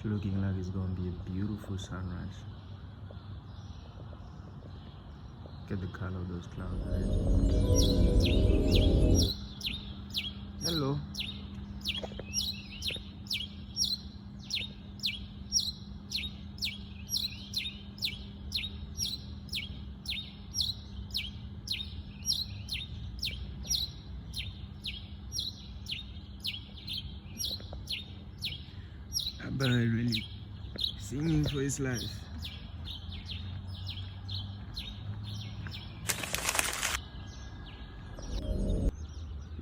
It's looking like it's gonna be a beautiful sunrise. Look at the color of those clouds already. Hello. But really singing for his life.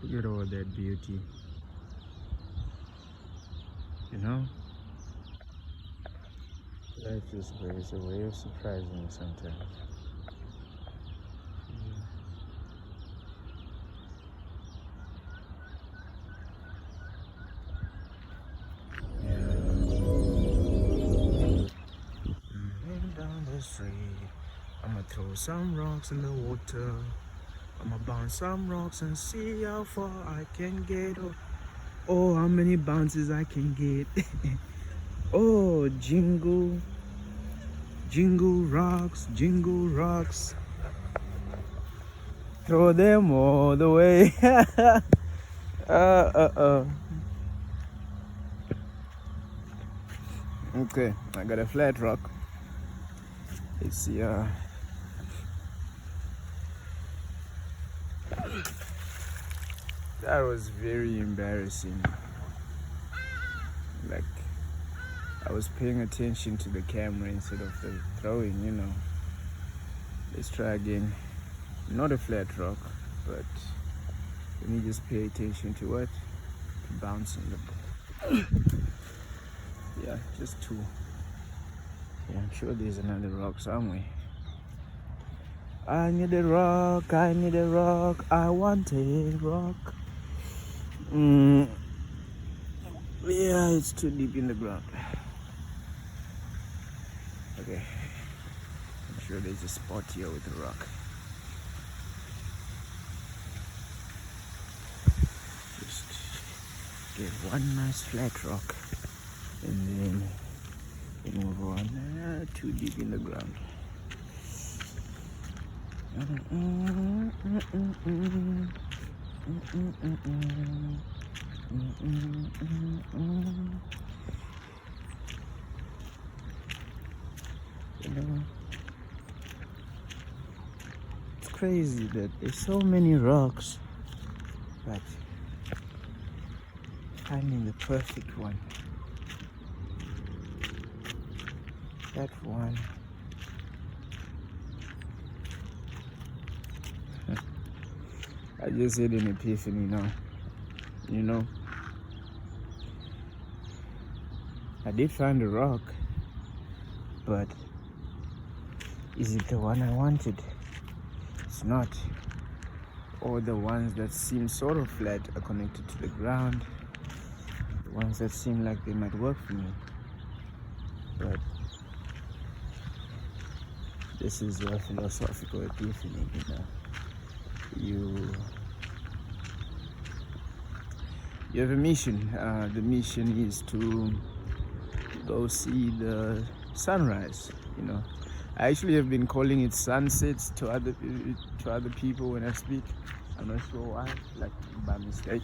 Look at all that beauty. You know? Life is a way of surprising you sometimes. Down the street, I'ma throw some rocks in the water. I'ma bounce some rocks and see how far I can get. Oh, how many bounces I can get. Oh, jingle, jingle rocks, jingle rocks. Throw them all the way. Okay, I got a flat rock. It's that was very embarrassing. Like, I was paying attention to the camera instead of the throwing, you know. Let's try again. Not a flat rock, but let me just pay attention to what? To bouncing the yeah, just two. Yeah, I'm sure there's another rock somewhere. I need a rock, I need a rock, I want a rock. Yeah, it's too deep in the ground. Okay, I'm sure there's a spot here with a rock. Just get one nice flat rock and then move on. Too deep in the ground. You know, it's crazy that there's so many rocks, but finding the perfect one. That one. I just had an epiphany now. You know, I did find a rock, but is it the one I wanted? It's not. Or the ones that seem sort of flat are connected to the ground. The ones that seem like they might work for me. But this is a philosophical epiphany, you know. You have a mission. The mission is to go see the sunrise. You know, I actually have been calling it sunsets to other people when I speak. I'm not sure why, like by mistake.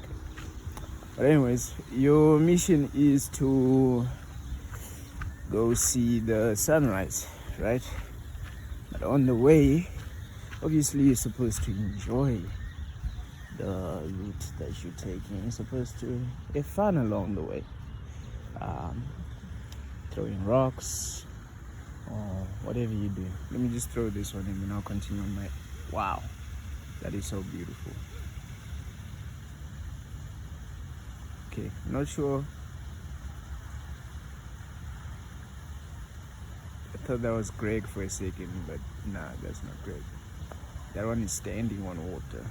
But anyways, your mission is to go see the sunrise, right? But on the way, obviously you're supposed to enjoy the route that you're taking. You're supposed to have fun along the way, throwing rocks or whatever you do. Let me just throw this one and then I'll continue on my wow, that is so beautiful. Okay, not sure. I thought that was Greg for a second, but nah, that's not Greg. That one is standing on water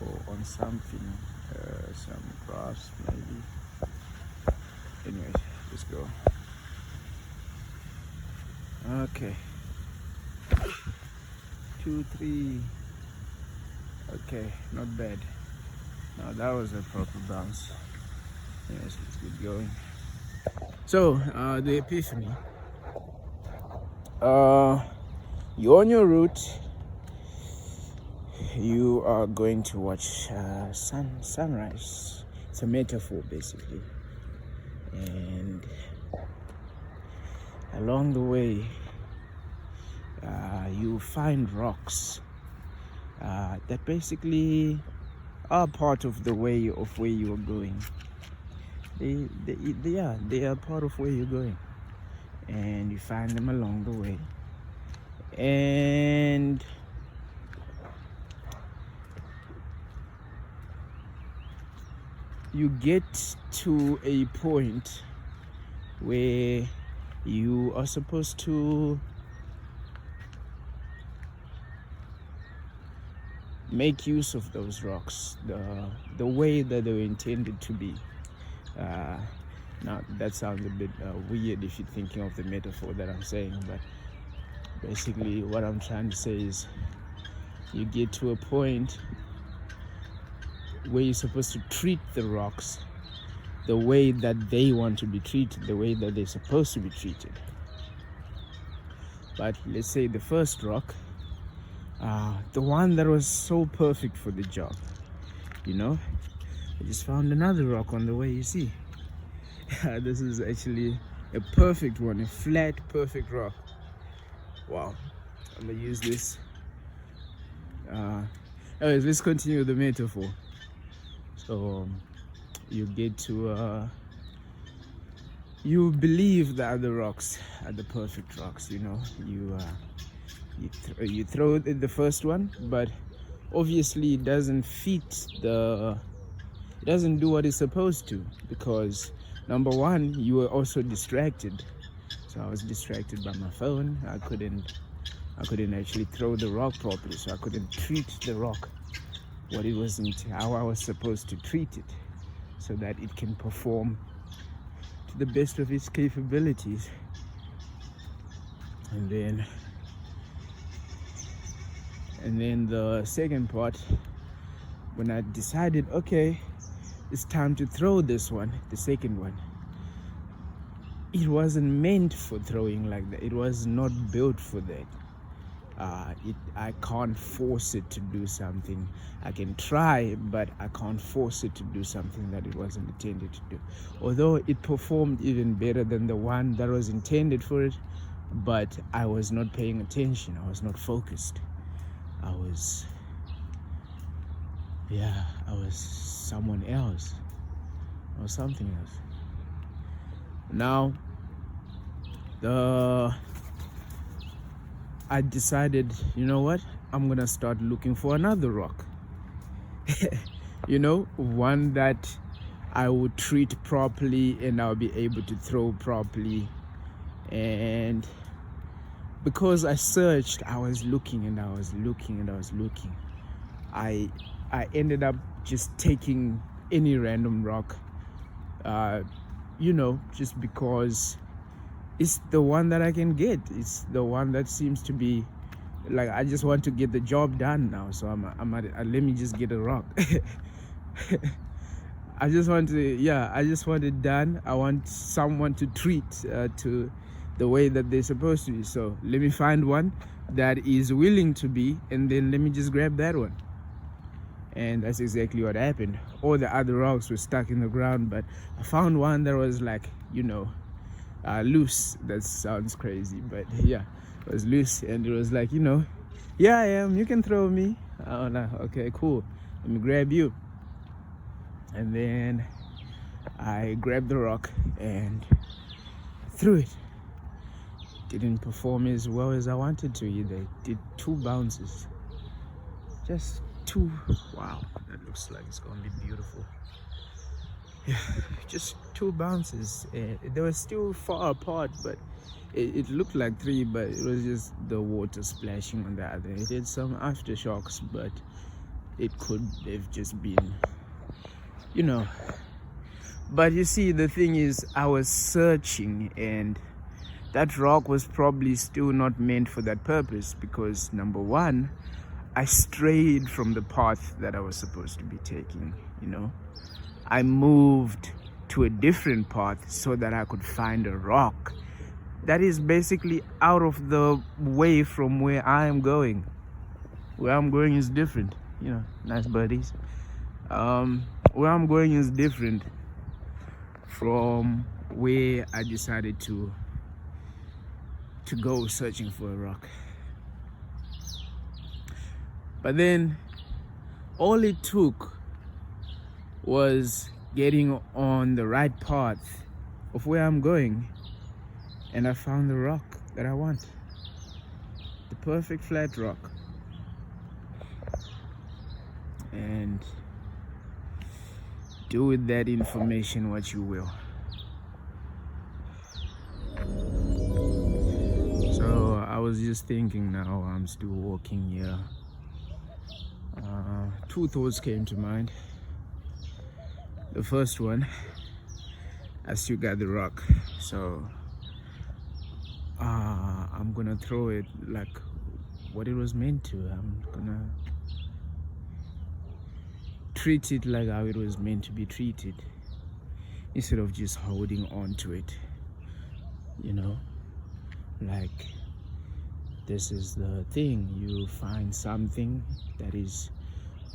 or on something, some grass maybe. Anyways, let's go. Okay. 2, 3. Okay, not bad. Now that was a proper bounce. Yes, let's keep going. So the epiphany, you're on your route, you are going to watch sunrise. It's a metaphor basically, and along the way you find rocks that basically are part of the way of where you are going. They are part of where you're going, and you find them along the way, and you get to a point where you are supposed to make use of those rocks the way that they were intended to be. Now that sounds a bit weird if you're thinking of the metaphor that I'm saying, but basically what I'm trying to say is you get to a point where you're supposed to treat the rocks the way that they want to be treated, the way that they're supposed to be treated. But let's say the first rock, the one that was so perfect for the job, I just found another rock on the way, you see. This is actually a perfect one, a flat, perfect rock. Wow. I'm gonna use this. Anyways, let's continue the metaphor. So you get to you believe the other rocks are the perfect rocks, you throw the first one, but obviously it doesn't fit it doesn't do what it's supposed to, because number one, you were also distracted. So I was distracted by my phone. I couldn't actually throw the rock properly, so I couldn't treat the rock how I was supposed to treat it, so that it can perform to the best of its capabilities. And then the second part, when I decided, okay, it's time to throw this one, the second one, it wasn't meant for throwing like that. It was not built for that. I can't force it to do something. I can try, but I can't force it to do something that it wasn't intended to do. Although it performed even better than the one that was intended for it, but I was not paying attention. I was not focused. I was someone else. I was something else. Now, I decided, you know what? I'm gonna start looking for another rock. One that I would treat properly and I'll be able to throw properly. And because I searched, I was looking and I was looking and I was looking. I ended up just taking any random rock, just because it's the one that I can get. It's the one that seems to be like, I just want to get the job done now. So let me just get a rock. I just want it done. I want someone to treat to the way that they're supposed to be. So let me find one that is willing to be, and then let me just grab that one. And that's exactly what happened. All the other rocks were stuck in the ground, but I found one that was like, loose. That sounds crazy, but yeah, it was loose, and it was like, yeah, I am, you can throw me. Oh no, okay, cool, let me grab you. And then I grabbed the rock and threw it. Didn't perform as well as I wanted to either. It did 2 bounces, just 2. Wow, that looks like it's gonna be beautiful. Yeah, just 2 bounces. They were still far apart, but it looked like 3, but it was just the water splashing on the other. It had some aftershocks, but it could have just been, But you see, the thing is, I was searching, and that rock was probably still not meant for that purpose, because number one, I strayed from the path that I was supposed to be taking, I moved to a different path so that I could find a rock that is basically out of the way from where I am going. Where I'm going is different, you know, nice buddies. Where I'm going is different from where I decided to go searching for a rock. But then all it took was getting on the right path of where I'm going, and I found the rock that I want. The perfect flat rock. And do with that information what you will. So I was just thinking, now I'm still walking here. Two thoughts came to mind. The first one, I still got the rock, so I'm gonna throw it like what it was meant to. I'm gonna treat it like how it was meant to be treated, instead of just holding on to it, you know. Like, this is the thing, you find something that is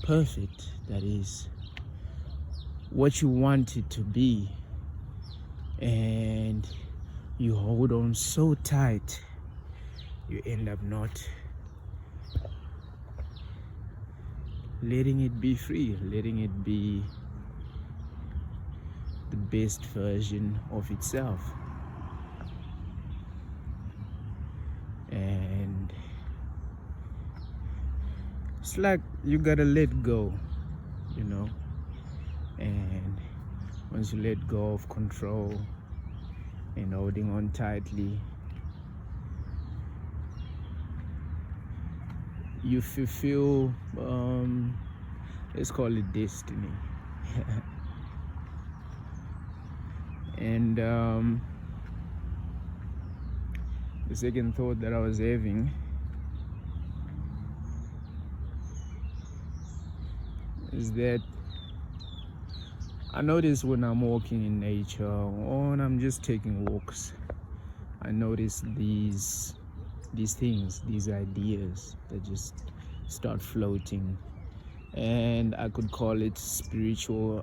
perfect, that is what you want it to be, and you hold on so tight, you end up not letting it be free, letting it be the best version of itself. And it's like you gotta let go, you know. And once you let go of control and holding on tightly, you fulfill, let's call it destiny. And the second thought that I was having is that I notice when I'm walking in nature or when I'm just taking walks, I notice these things, these ideas that just start floating, and I could call it spiritual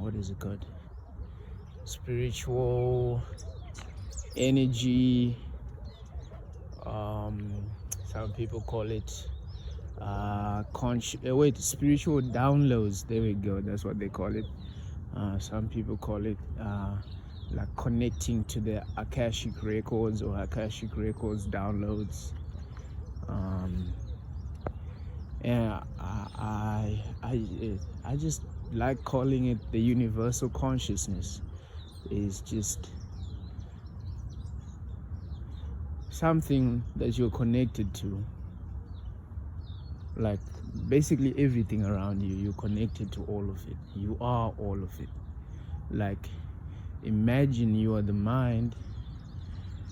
what is it called? Spiritual energy. Some people call it spiritual downloads. There we go, that's what they call it. Some people call it like connecting to the Akashic records or Akashic records downloads. And I just like calling it the universal consciousness. Is just something that you're connected to, like basically everything around you, you're connected to all of it. You are all of it. Like, imagine you are the mind,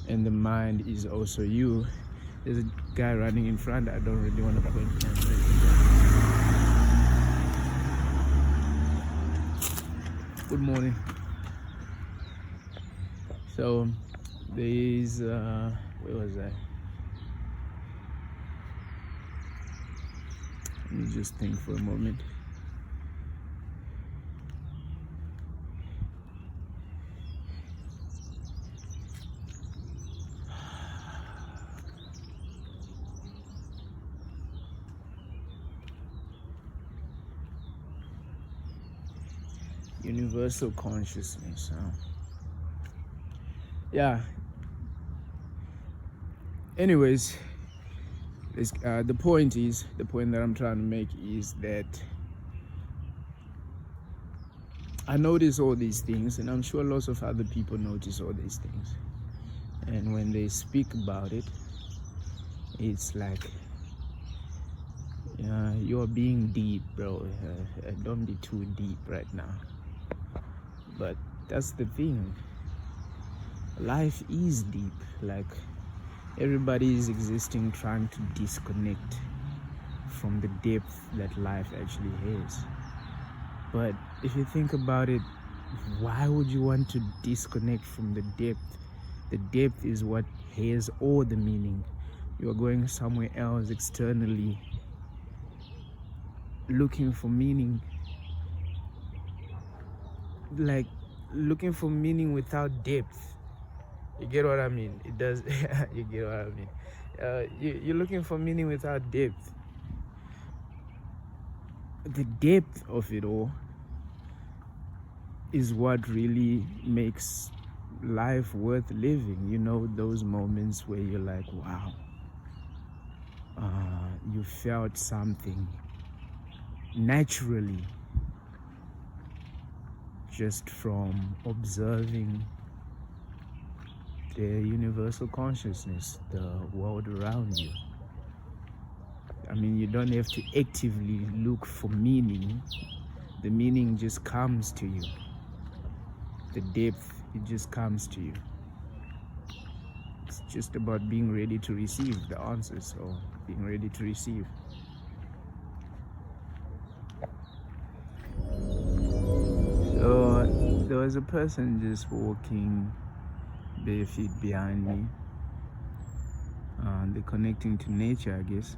and the mind is also you. There's a guy running in front. I don't really want to point. Good morning. So there's where was I? Let me just think for a moment. Universal consciousness. Yeah. Anyways, the point that I'm trying to make is that I notice all these things, and I'm sure lots of other people notice all these things. And when they speak about it, it's like, you're being deep, bro. Don't be too deep right now. But that's the thing. Life is deep. Like, everybody is existing trying to disconnect from the depth that life actually has. But if you think about it, why would you want to disconnect from the depth? The depth is what has all the meaning. You are going somewhere else externally, looking for meaning, like looking for meaning without depth. You get what I mean? It does. You get what I mean? You're looking for meaning without depth. The depth of it all is what really makes life worth living. You know, those moments where you're like, wow, you felt something naturally just from observing the universal consciousness, the world around you. I mean, you don't have to actively look for meaning. The meaning just comes to you. The depth, it just comes to you. It's just about being ready to receive the answers, or being ready to receive. So there was a person just walking bare feet behind me. They're connecting to nature, I guess.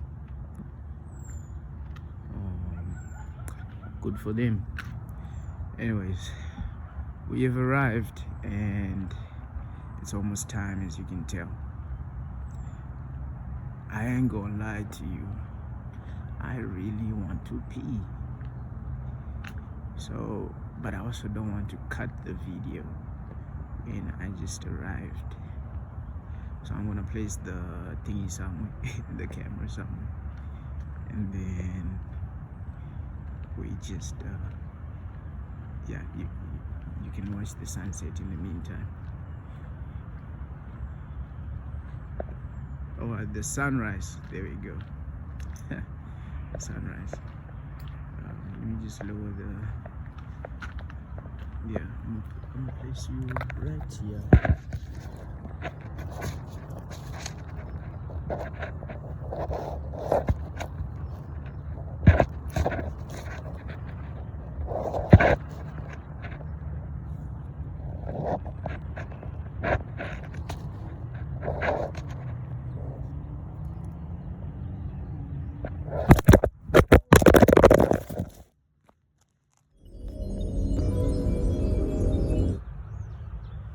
Good for them. Anyways, we have arrived and it's almost time, as you can tell. I ain't gonna lie to you, I really want to pee. So, but I also don't want to cut the video when I just arrived. So I'm gonna place the thingy somewhere, the camera somewhere, and then we just yeah, you can watch the sunset in the meantime. Oh, the sunrise, there we go. Sunrise. Let me just lower the, yeah, I'm gonna place you right here.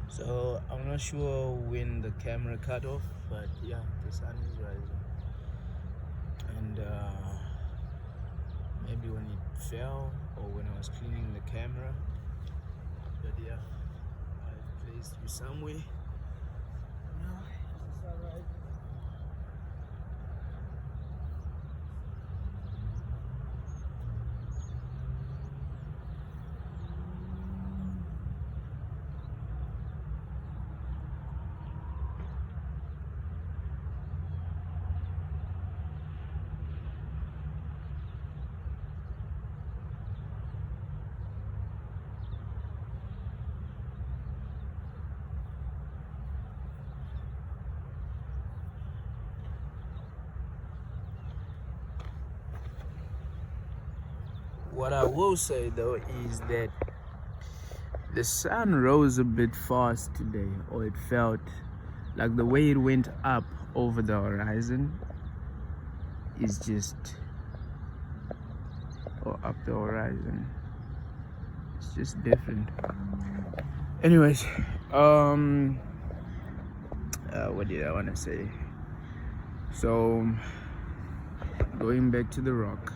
So I'm not sure when the camera cut off, but yeah, the sun is rising. And maybe when it fell or when I was cleaning the camera. But yeah, I've placed you somewhere. Now it's alright. What I will say though is that the sun rose a bit fast today, or it felt like the way it went up over the horizon is just, or up the horizon, it's just different. Anyways, what did I want to say? So going back to the rock,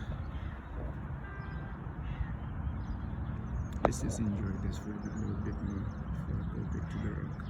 let's just enjoy this for a little bit more before I go back to the rock.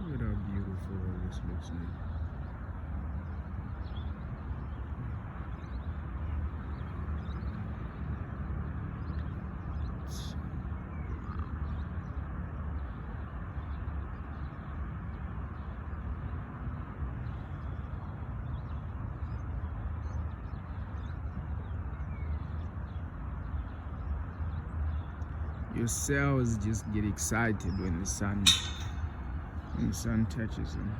Look at how beautiful all this looks now. Your cells just get excited when the sun touches them.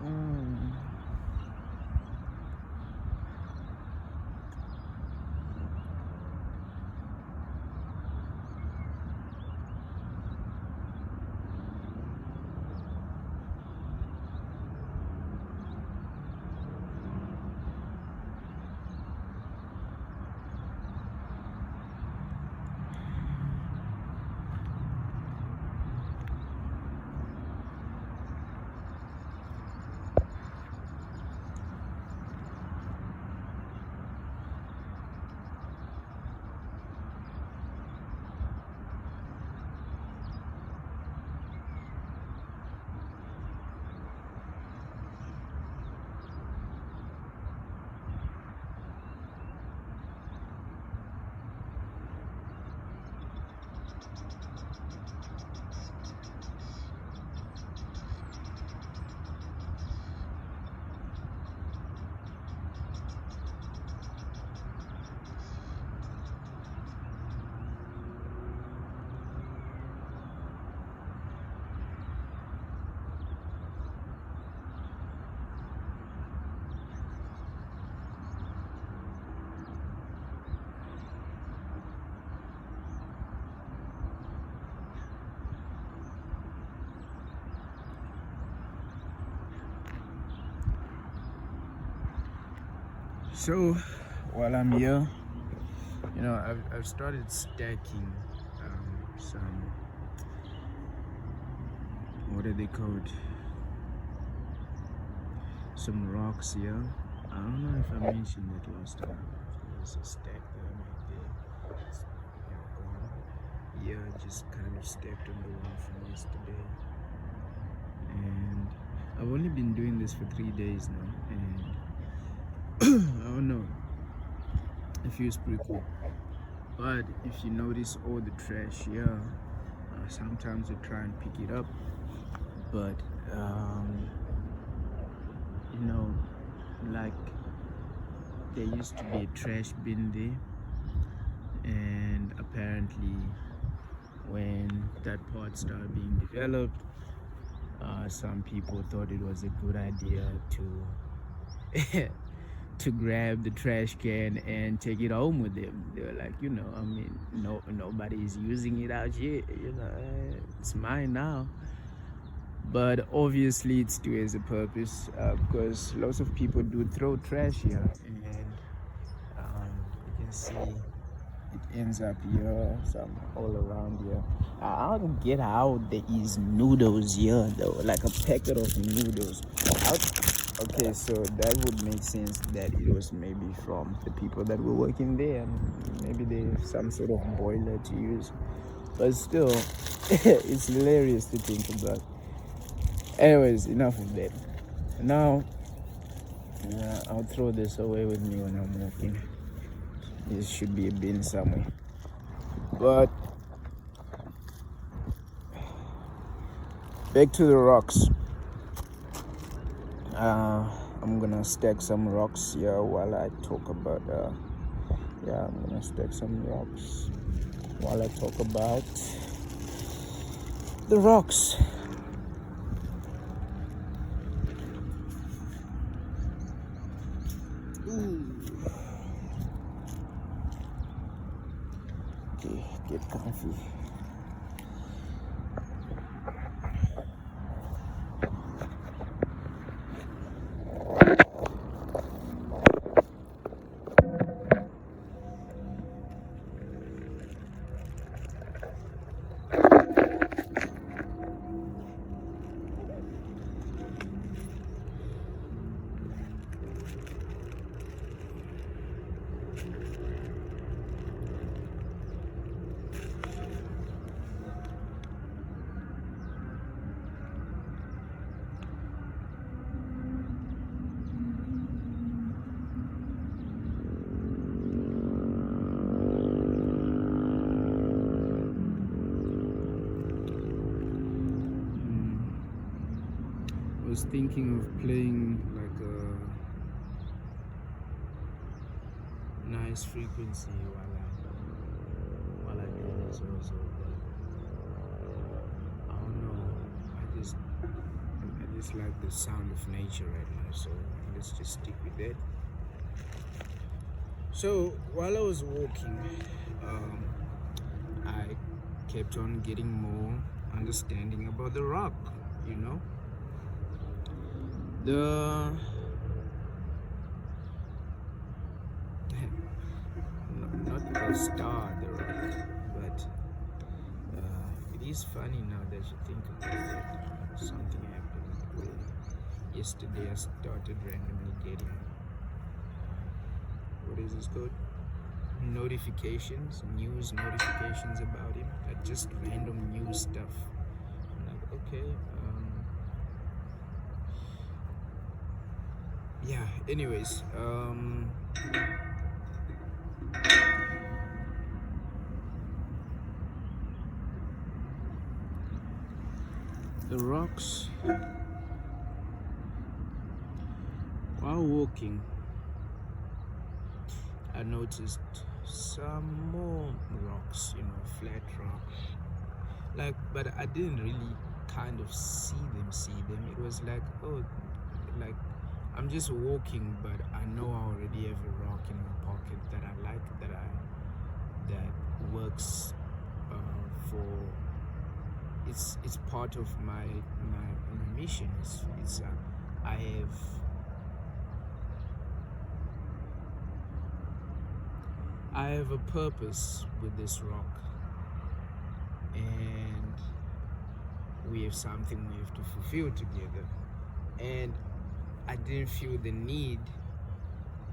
Oh. So while I'm here, I've started stacking some, what are they called? Some rocks here. I don't know if I mentioned it last time. There's a stack that I made there. It's gone. Yeah, just kind of stepped on the one from yesterday. And I've only been doing this for 3 days now, and I don't know, it feels pretty cool. But if you notice all the trash here, sometimes I try and pick it up, but like there used to be a trash bin there, and apparently when that part started being developed, some people thought it was a good idea to to grab the trash can and take it home with them. They were like, nobody's using it out here, it's mine now. But obviously it still has a purpose, because lots of people do throw trash here, and you can see it ends up here, some all around here. I don't get how there is noodles here though, like a packet of noodles. Okay, so that would make sense that it was maybe from the people that were working there, and maybe there's some sort of boiler to use. But still, it's hilarious to think about. Anyways, enough of that. Now, I'll throw this away with me when I'm walking. There should be a bin somewhere. But back to the rocks. I'm gonna stack some rocks here while I talk about I'm gonna stack some rocks while I talk about the rocks. Okay, get comfy. was thinking of playing like a nice frequency while I do this also, but I don't know. I just like the sound of nature right now, so let's just stick with it. So while I was walking, I kept on getting more understanding about the rock, you know. Not the star, the rock, but it is funny now that you think about it. Something happened where yesterday I started randomly getting what is this called? Notifications, news notifications about him, like just random news stuff. I'm like, okay, yeah. Anyways, the rocks. While walking, I noticed some more rocks, you know, flat rocks. Like, but I didn't really kind of see them. It was like, oh, like I'm just walking, but I know I already have a rock in my pocket that I like, that works for. It's part of my mission. It's I have a purpose with this rock, and we have something we have to fulfill together. And I didn't feel the need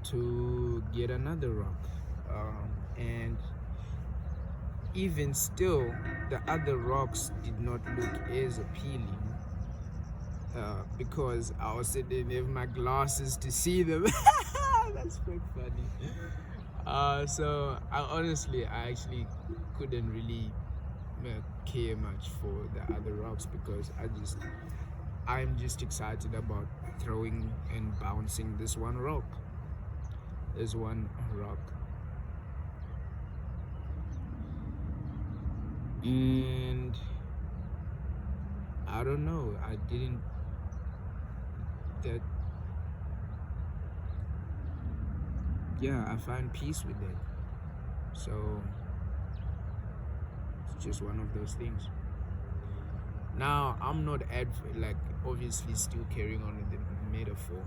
to get another rock, and even still, the other rocks did not look as appealing because I also didn't have my glasses to see them. That's quite funny. So I actually couldn't really care much for the other rocks because I'm just excited about throwing and bouncing this one rock. And I don't know, I find peace with that. So it's just one of those things. Now I'm not obviously still carrying on with the metaphor.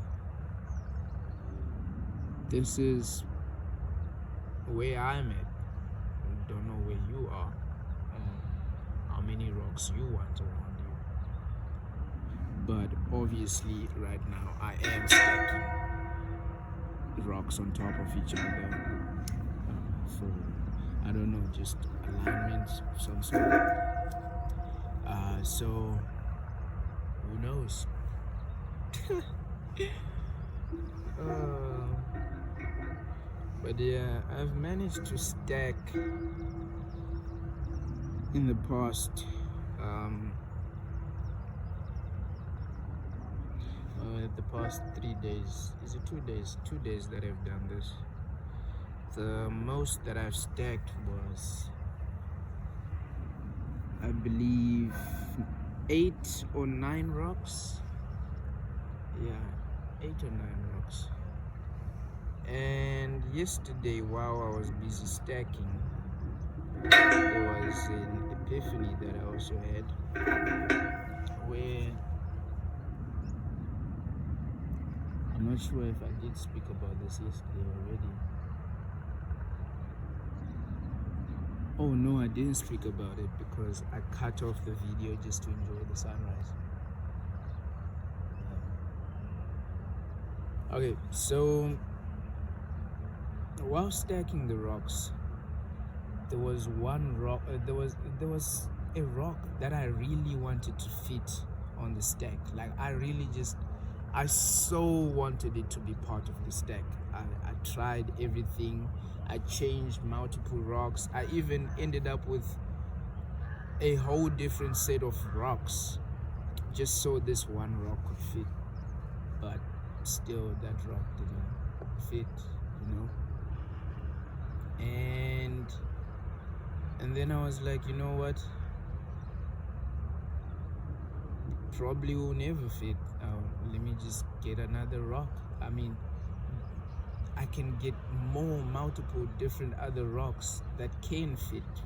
This is where I'm at. I don't know where you are, how many rocks you want around you. But obviously right now I am stacking rocks on top of each other for, I don't know, just alignment of some sort. So who knows? But yeah, I've managed to stack in the past the past 3 days. Is it 2 days? 2 days that I've done this. The most that I've stacked was, I believe, 8 or 9 rocks. Yeah, 8 or 9 rocks. And yesterday, while I was busy stacking, there was an epiphany that I also had, where I'm not sure if I did speak about this yesterday already. Oh no, I didn't speak about it because I cut off the video just to enjoy the sunrise. Okay, so while stacking the rocks, there was one rock. There was a rock that I really wanted to fit on the stack. Like I so wanted it to be part of the stack. I tried everything. I changed multiple rocks. I even ended up with a whole different set of rocks just saw this one rock could fit, but still that rock didn't fit, you know. And then I was like, you know what, probably will never fit. Let me just get another rock. I mean, I can get multiple different other rocks that can fit.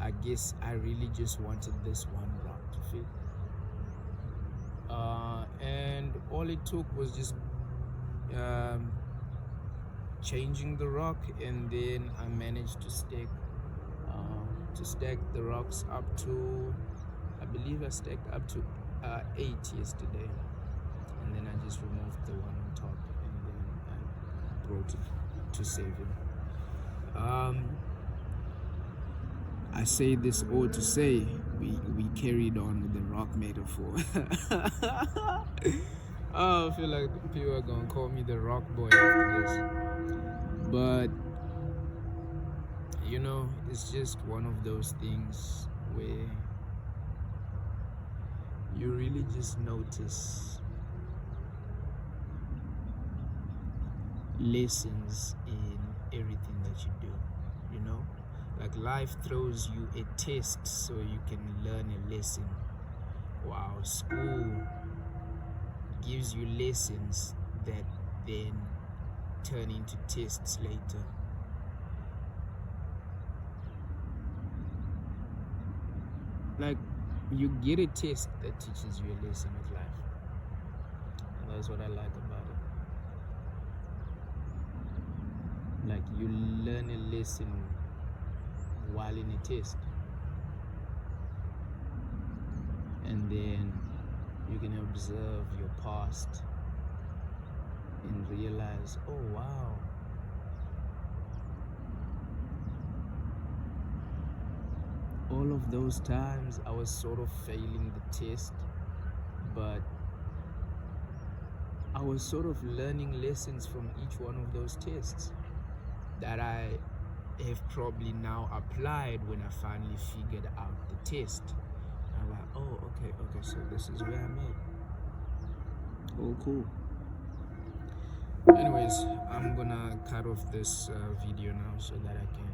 I guess I really just wanted this one rock to fit. And all it took was just changing the rock, and then I managed to stack the rocks up to, I believe I stacked up to 8 yesterday, and then I just removed the one on top, and then I brought it to save him. I say this all to say we carried on with the rock metaphor. Oh, I feel like people are gonna call me the rock boy after this, but you know, it's just one of those things where you really just notice lessons in everything that you do, you know. Like life throws you a test so you can learn a lesson, while school gives you lessons that then turn into tests later. Like, you get a test that teaches you a lesson with life, and that's what I like about it. Like, you learn a lesson while in a test, and then you can observe your past and realize, oh wow, all of those times I was sort of failing the test, but I was sort of learning lessons from each one of those tests that I have probably now applied when I finally figured out the test. I'm like, oh, okay, so this is where I'm at. Oh, cool. Anyways, I'm gonna cut off this video now so that I can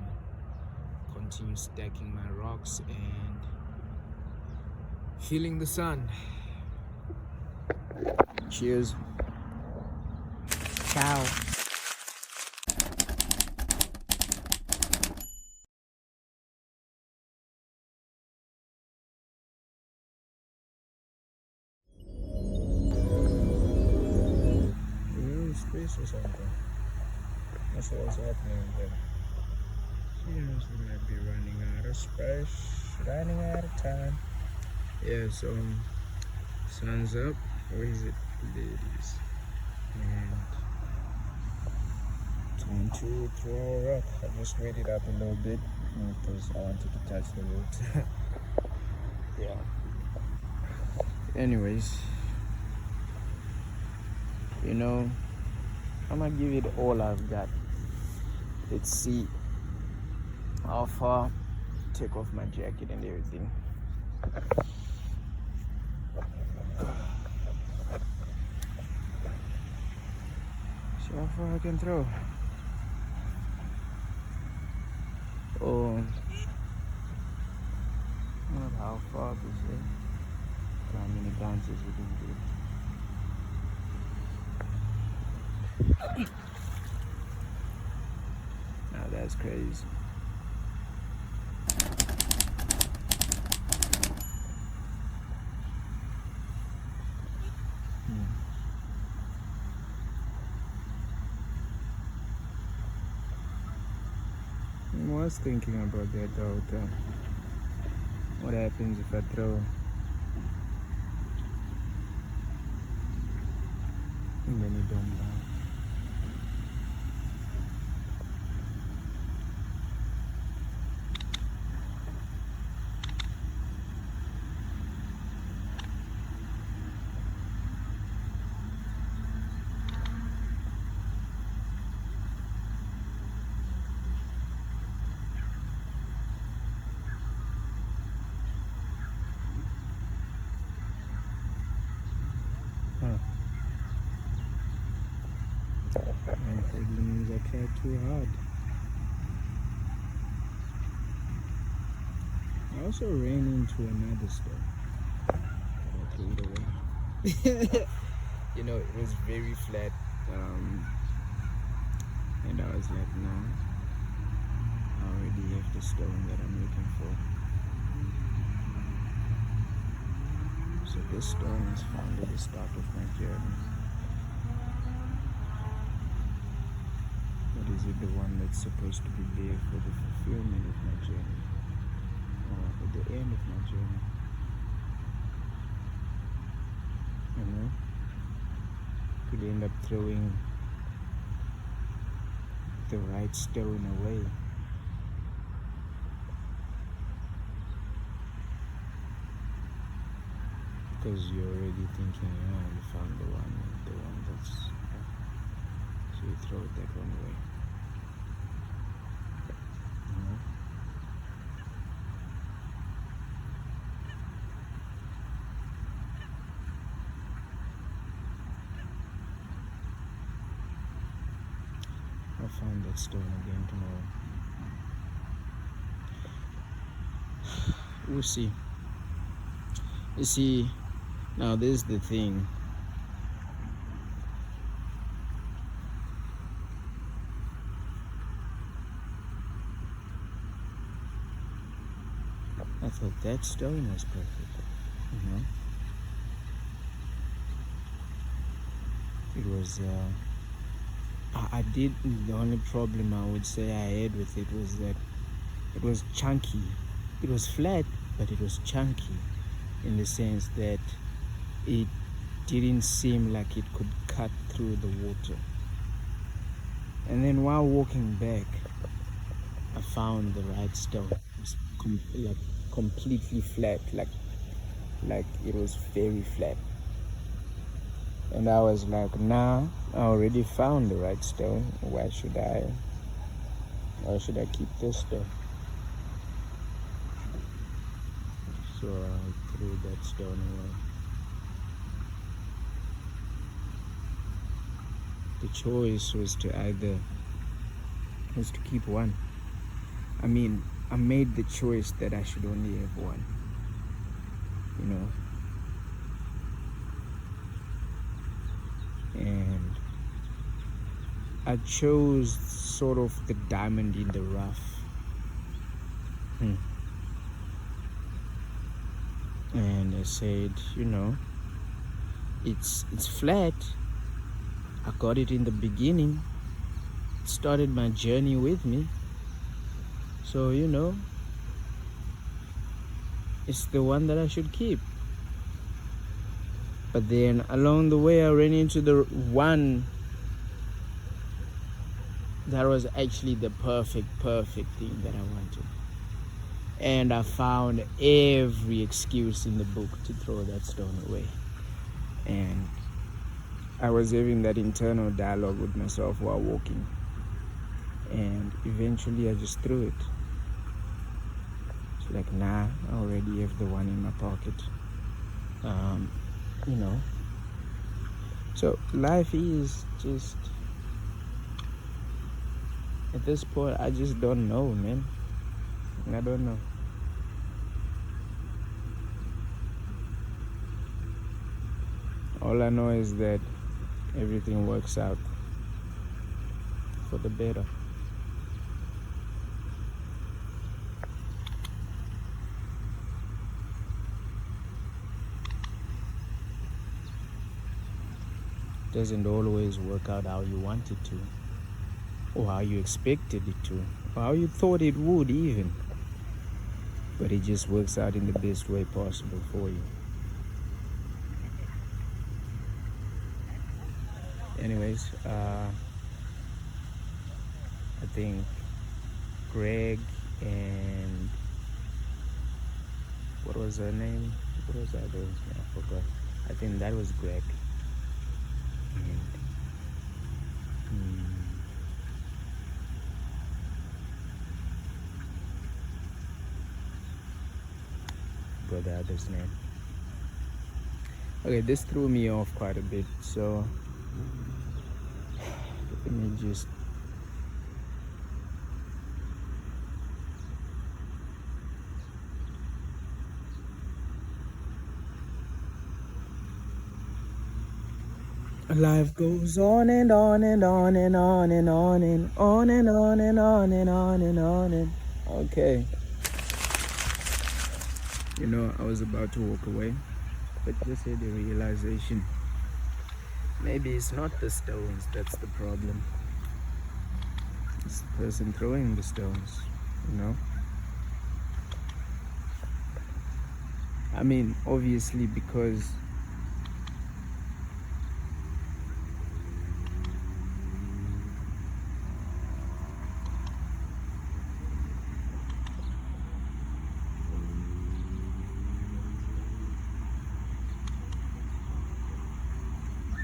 continue stacking my rocks and feeling the sun. Cheers. Ciao. Space or something. Not sure what's happening, but seems we might be running out of space, running out of time. Yeah, so sun's up. Where is it? There it is. And time to throw a rock. I just waited up a little bit because I wanted to touch the root. Yeah. Anyways, you know, I'm gonna give it all I've got. Let's see how far. Take off my jacket and everything. See how far I can throw. Oh, not how far to say. How many bounces we can do. Now that's crazy. I was thinking about that all the time. What happens if I throw and then you don't bounce? Huh. And probably means I tried too hard. I also ran into another stone. I threw it away. You know, it was very flat. And I was like, nah, I already have the stone that I'm looking for. So this stone is found at the start of my journey. But is it the one that's supposed to be there for the fulfillment of my journey? Or at the end of my journey? You know? Could end up throwing the right stone away. Because you're already thinking, yeah, you found the one that's... So you throw that one away. You know? I'll find that stone again tomorrow. We'll see. You see, now this is the thing. I thought that stone was perfect. You know? It was, I did, the only problem I would say I had with it was that it was chunky. It was flat, but it was chunky in the sense that it didn't seem like it could cut through the water. And then while walking back, I found the right stone. It was completely flat, like it was very flat. And I was like, nah, I already found the right stone. Why should I keep this stone? So I threw that stone away. The choice was to keep one. I mean, I made the choice that I should only have one. You know? And I chose sort of the diamond in the rough. And I said, you know, it's flat. I got it in the beginning. It started my journey with me. So, you know, it's the one that I should keep. But then along the way I ran into the one that was actually the perfect thing that I wanted. And I found every excuse in the book to throw that stone away. And I was having that internal dialogue with myself while walking. And eventually I just threw it. It's like, nah, I already have the one in my pocket. You know. So life is just, at this point, I just don't know, man. I don't know. All I know is that everything works out for the better. Doesn't always work out how you want it to, or how you expected it to, or how you thought it would even. But it just works out in the best way possible for you. Anyways, I think Greg and what was her name? What was that? I forgot. I think that was Greg. Got the other's name. Okay, this threw me off quite a bit, so let me just life goes on and on and on and on and on and on and on and on and on and on and okay. You know, I was about to walk away, but just had the realization. Maybe it's not the stones that's the problem. It's the person throwing the stones, you know? I mean, obviously, because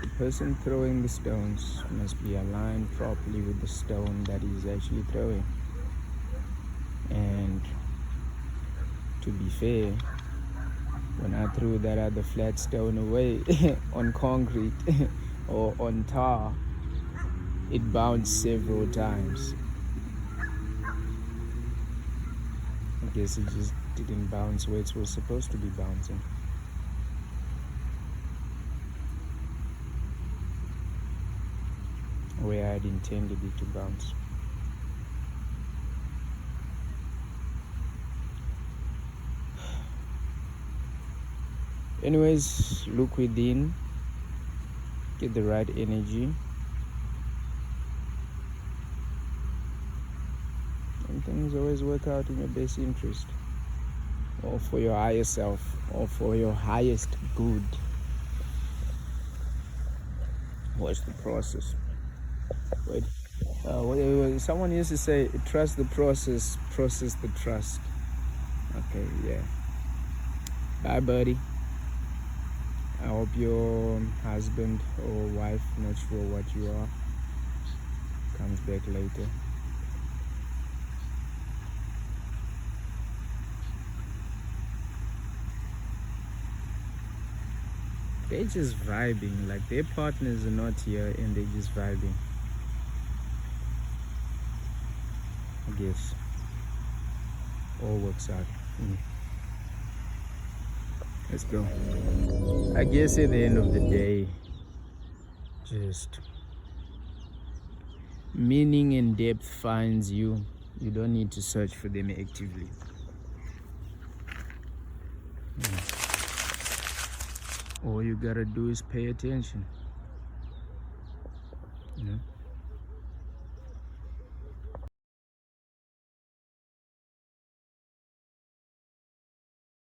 the person throwing the stones must be aligned properly with the stone that he's actually throwing. And to be fair, when I threw that other flat stone away on concrete or on tar, it bounced several times. I guess it just didn't bounce where it was supposed to be bouncing. Where I had intended it to bounce. Anyways, look within, get the right energy, and things always work out in your best interest, or for your higher self, or for your highest good. Watch the process. Wait, someone used to say, trust the process, process the trust. Okay, yeah. Bye, buddy. I hope your husband or wife, not sure what you are, comes back later. They're just vibing, like their partners are not here and they're just vibing. I guess all works out. Let's go. I guess at the end of the day, just meaning and depth finds you. You don't need to search for them actively. All you gotta do is pay attention. You know?